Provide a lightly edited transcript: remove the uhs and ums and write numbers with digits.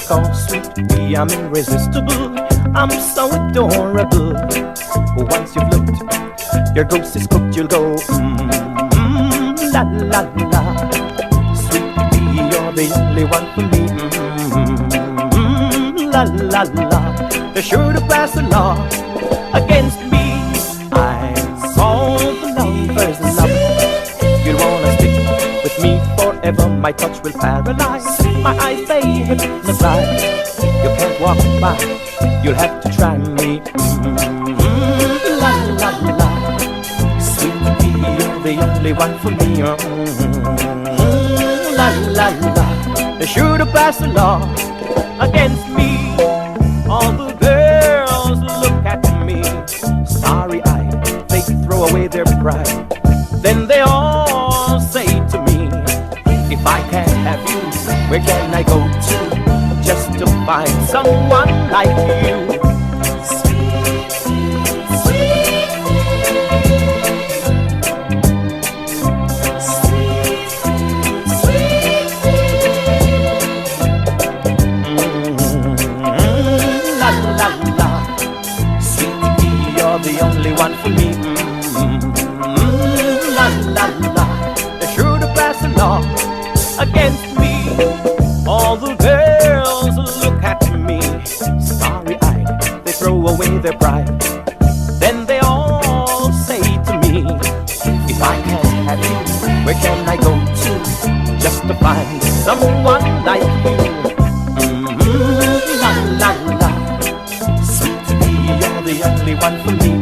call sweet pea. I'm irresistible, I'm so adorable. Once you've looked, your ghost is cooked, you'll go la la la. Sweet pea, you're the only one for me. La la la. They're sure to pass a law against me. I saw the lovers love. You'll wanna stick with me forever. My touch will paralyze, my eyes they hypnotize. You can't walk by, you'll have to try me. La la la. Sweet pea, you're the only one for me. La la la. They're sure to pass a law against me. All the girls look at me starry-eyed, they throw away their pride. Then they all say to me, if I can't have you, where can I go to just to find someone like you? The only one for me. La la la. They're sure to pass a law against me. All the girls look at me starry-eyed, they throw away their pride. Then they all say to me, if I can't have you, where can I go to just to find someone like you? La la la. Sweet pea, you're the only one for me.